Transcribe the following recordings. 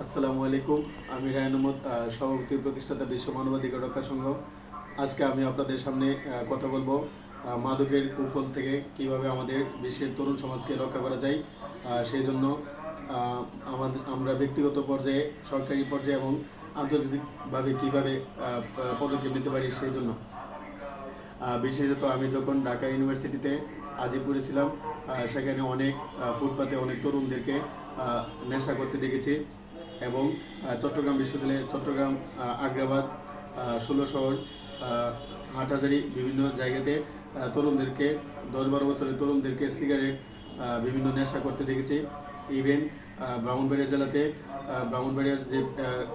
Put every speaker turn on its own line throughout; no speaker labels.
আসসালামু আলাইকুম। আমি রায়হান আহমদ, সভাপতি প্রতিষ্ঠাতা বিশ্ব মানবাধিকার রক্ষা সংঘ। আজকে আমি আপনাদের সামনে কথা বলবো মাদকের কুফল থেকে কিভাবে আমাদের বিশ্বের তরুণ সমাজকে রক্ষা করা যায়। সেই জন্য আমরা ব্যক্তিগত পর্যায়ে, সরকারি পর্যায়ে এবং আন্তর্জাতিকভাবে কিভাবে পদক্ষেপ নিতে পারি সেই জন্য। বিশেষত আমি যখন ঢাকা ইউনিভার্সিটিতে আজিমপুরে ছিলাম, সেখানে অনেক ফুটপাতে অনেক তরুণদেরকে নেশা করতে দেখেছি এবং চট্টগ্রাম বিশ্ববিদ্যালয়ে চট্টগ্রাম, আগ্রাবাদ, 16 শহর, হাটহাজারী বিভিন্ন জায়গাতে তরুণদেরকে 10-12 বছরের তরুণদেরকে সিগারেট বিভিন্ন নেশা করতে দেখেছি। ইভেন ব্রাহ্মণবাড়িয়া জেলাতে ব্রাহ্মণবাড়িয়ার যে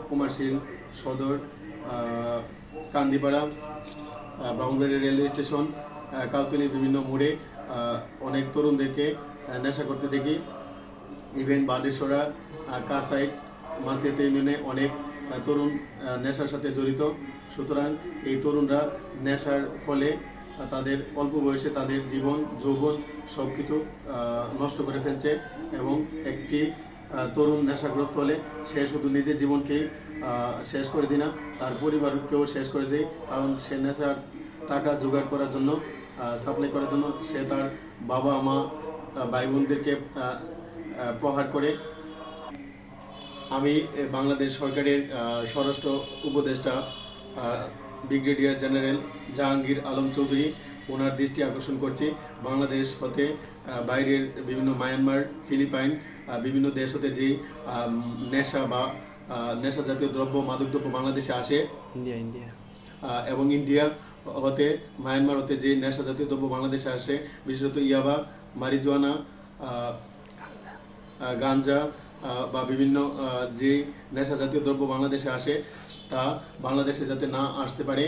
কুমারশীল, সদর, কান্দিপাড়া, ব্রাহ্মণবাড়িয়া রেলওয়ে স্টেশন, কাউতলি বিভিন্ন মোড়ে অনেক তরুণদেরকে নেশা করতে দেখি। ইভেন বাদেশ্বরা, কাসাইড, মাসিয়াতে ইউনিয়নে অনেক তরুণ নেশার সাথে জড়িত। সুতরাং এই তরুণরা নেশার ফলে তাদের অল্প বয়সে তাদের জীবন, যৌবন সব কিছু নষ্ট করে ফেলছে এবং একটি তরুণ নেশাগ্রস্ত হলে সে শুধু নিজের জীবনকেই শেষ করে দিই না, তার পরিবারকেও শেষ করে দেয়। কারণ সে নেশার টাকা জোগাড় করার জন্য, সাপ্লাই করার জন্য সে তার বাবা মা, ভাই বোনদেরকে প্রহার করে। আমি বাংলাদেশ সরকারের স্বরাষ্ট্র উপদেষ্টা ব্রিগেডিয়ার জেনারেল জাহাঙ্গীর আলম চৌধুরী, ওনার দৃষ্টি আকর্ষণ করছি। বাংলাদেশ হতে বাইরের বিভিন্ন মায়ানমার, ফিলিপাইন, বিভিন্ন দেশ হতে যেই নেশা বা নেশা জাতীয় দ্রব্য, মাদকদ্রব্য বাংলাদেশে আসে,
ইন্ডিয়া
এবং ইন্ডিয়া হতে, মায়ানমার হতে যে নেশা জাতীয় দ্রব্য বাংলাদেশে আসে, বিশেষত ইয়াবা, মারিজুয়ানা, গাঞ্জা বা বিভিন্ন যে নেশা জাতীয় দ্রব্য বাংলাদেশে আসে, তা বাংলাদেশে যাতে না আসতে পারে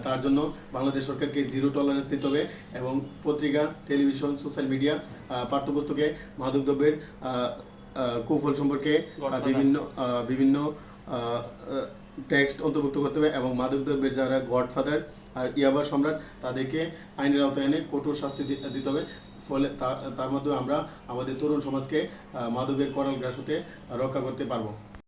তার জন্য বাংলাদেশ সরকারকে জিরো টলারেন্স দিতে হবে এবং পত্রিকা, টেলিভিশন, সোশ্যাল মিডিয়া, পাঠ্যপুস্তকে মাদকদ্রব্যের কৌফল সম্পর্কে বিভিন্ন টেক্সট অন্তর্ভুক্ত করতে হবে এবং মাদকদ্রব্যের যারা গডফাদার আর ইয়াবার সম্রাট তাদেরকে আইনের আওতায় এনে কঠোর শাস্তি দিতে হবে। ফলে তার মাধ্যমে আমরা আমাদের তরুণ সমাজকে মাদকের করাল গ্রাস হতে রক্ষা করতে পারবো।